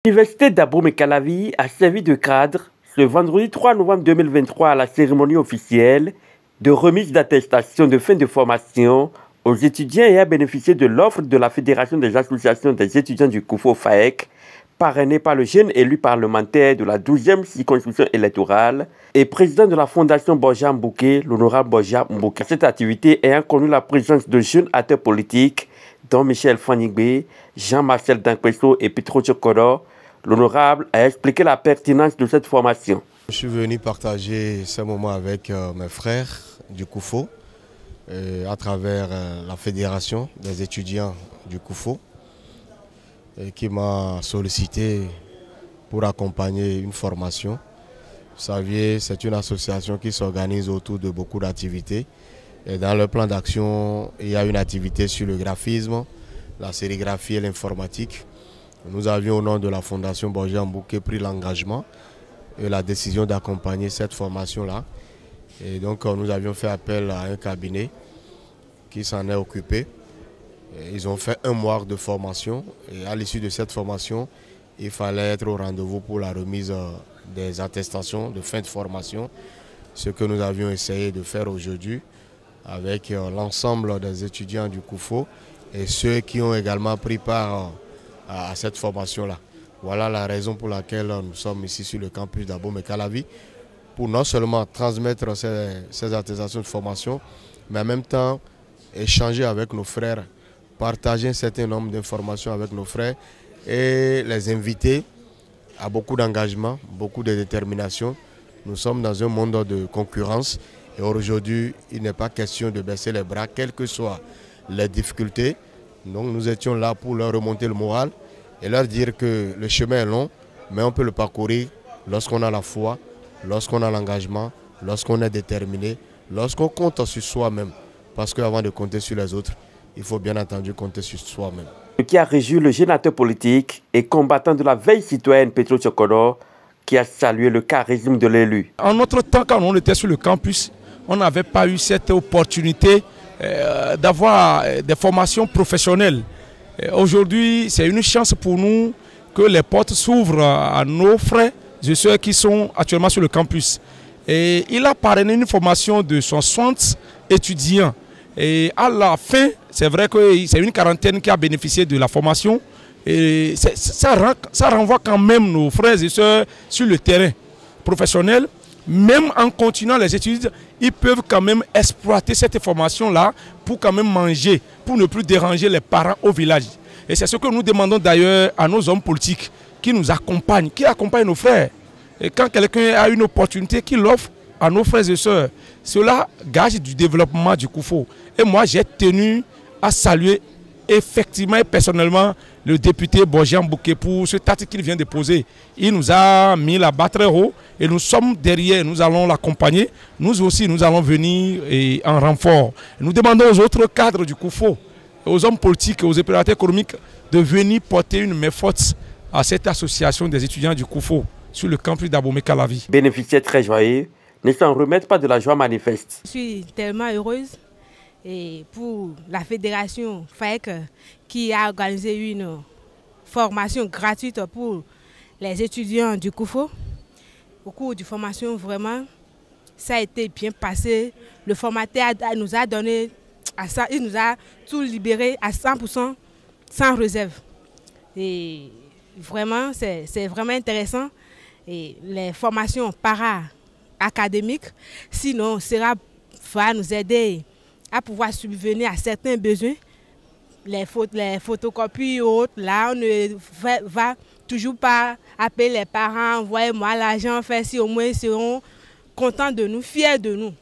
L'université d'Abomey-Calavi a servi de cadre ce vendredi 3 novembre 2023 à la cérémonie officielle de remise d'attestation de fin de formation aux étudiants et a bénéficié de l'offre de la Fédération des associations des étudiants du CUFO-FAEC, parrainé par le jeune élu parlementaire de la 12e circonscription électorale et président de la Fondation Borja Mbouké, l'honorable Borja Mbouké. Cette activité ayant connu la présence de jeunes acteurs politiques, dont Michel Fanigbe, Jean-Marcel Dankweso et Petro Tchokoro, l'honorable a expliqué la pertinence de cette formation. Je suis venu partager ce moment avec mes frères du CUFO à travers la Fédération des étudiants du CUFO qui m'a sollicité pour accompagner une formation. Vous saviez, c'est une association qui s'organise autour de beaucoup d'activités. Et dans le plan d'action, il y a une activité sur le graphisme, la sérigraphie et l'informatique. Nous avions au nom de la Fondation Borja Mbouké pris l'engagement et la décision d'accompagner cette formation-là. Et donc nous avions fait appel à un cabinet qui s'en est occupé. Et ils ont fait un mois de formation et à l'issue de cette formation, il fallait être au rendez-vous pour la remise des attestations de fin de formation, ce que nous avions essayé de faire aujourd'hui avec l'ensemble des étudiants du CUFO et ceux qui ont également pris part à cette formation-là. Voilà la raison pour laquelle nous sommes ici sur le campus d'Abomey-Calavi, pour non seulement transmettre ces attestations de formation, mais en même temps échanger avec nos frères, partager un certain nombre d'informations avec nos frères et les inviter à beaucoup d'engagement, beaucoup de détermination. Nous sommes dans un monde de concurrence. Et aujourd'hui, il n'est pas question de baisser les bras, quelles que soient les difficultés. Donc nous étions là pour leur remonter le moral et leur dire que le chemin est long, mais on peut le parcourir lorsqu'on a la foi, lorsqu'on a l'engagement, lorsqu'on est déterminé, lorsqu'on compte sur soi-même. Parce qu'avant de compter sur les autres, il faut bien entendu compter sur soi-même. Ce qui a réjoui le jeune acteur politique et combattant de la veille citoyenne Petro Tchokoro, qui a salué le charisme de l'élu. En notre temps, quand on était sur le campus, on n'avait pas eu cette opportunité d'avoir des formations professionnelles. Aujourd'hui, c'est une chance pour nous que les portes s'ouvrent à nos frères et ceux qui sont actuellement sur le campus. Et il a parrainé une formation de 60 étudiants. Et à la fin, c'est vrai que c'est une quarantaine qui a bénéficié de la formation. Et ça renvoie quand même nos frères et sœurs sur le terrain professionnel. Même en continuant les études, ils peuvent quand même exploiter cette formation-là pour quand même manger, pour ne plus déranger les parents au village. Et c'est ce que nous demandons d'ailleurs à nos hommes politiques qui nous accompagnent, qui accompagnent nos frères. Et quand quelqu'un a une opportunité, qu'il l'offre à nos frères et sœurs, cela gage du développement du CUFO. Et moi, j'ai tenu à saluer effectivement et personnellement le député Borja Mbouké pour ce acte qu'il vient de poser. Il nous a mis la barre très haut et nous sommes derrière, nous allons l'accompagner. Nous aussi, nous allons venir en renfort. Nous demandons aux autres cadres du CUFO, aux hommes politiques et aux opérateurs économiques de venir porter une main forte à cette association des étudiants du CUFO sur le campus d'Abomey-Calavi. Bénéficiaires très joyeux ne s'en remettent pas de la joie manifeste. Je suis tellement heureuse et pour la fédération FAEC qui a organisé une formation gratuite pour les étudiants du CUFO. Au cours de formation, vraiment, ça a été bien passé. Le formateur nous a donné, il nous a tout libéré à 100%, sans réserve. Et vraiment, c'est vraiment intéressant. Et les formations para-académiques, sinon, va nous aider à pouvoir subvenir à certains besoins. Les photocopies et autres, là, on ne va toujours pas appeler les parents, envoyez-moi l'argent, faire si au moins ils seront contents de nous, fiers de nous.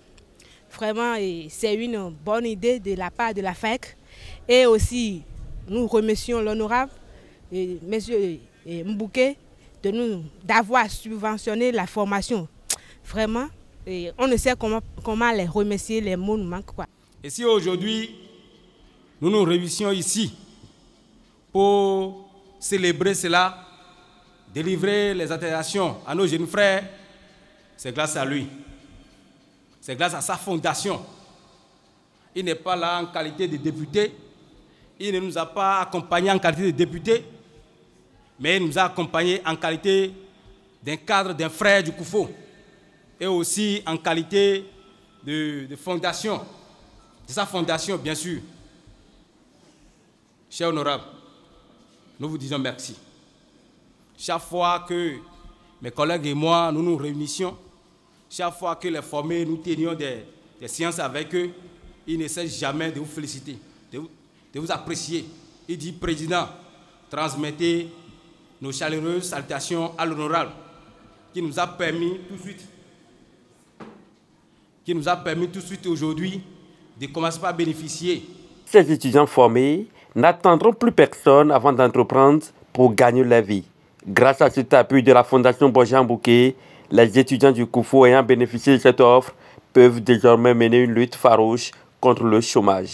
Vraiment, c'est une bonne idée de la part de la FAEC. Et aussi, nous remercions l'honorable, M. Mbouké, d'avoir subventionné la formation. Vraiment, et on ne sait comment les remercier, les mots nous manquent, quoi. Et si aujourd'hui, nous nous réunissions ici pour célébrer cela, délivrer les attestations à nos jeunes frères, c'est grâce à lui. C'est grâce à sa fondation. Il n'est pas là en qualité de député. Il ne nous a pas accompagnés en qualité de député. mais il nous a accompagnés en qualité d'un cadre, d'un frère du Koufo, et aussi en qualité de fondation, de sa fondation, bien sûr. Cher honorable, nous vous disons merci. Chaque fois que mes collègues et moi, nous nous réunissions, chaque fois que les formés, nous tenions des séances avec eux, ils ne cessent jamais de vous féliciter, de vous apprécier. Il dit, Président, transmettez nos chaleureuses salutations à l'honorable qui nous a permis tout de suite aujourd'hui de commencer par bénéficier. Ces étudiants formés n'attendront plus personne avant d'entreprendre pour gagner leur vie. Grâce à cet appui de la Fondation Bojang-Bouquet, les étudiants du Koufo ayant bénéficié de cette offre peuvent désormais mener une lutte farouche contre le chômage.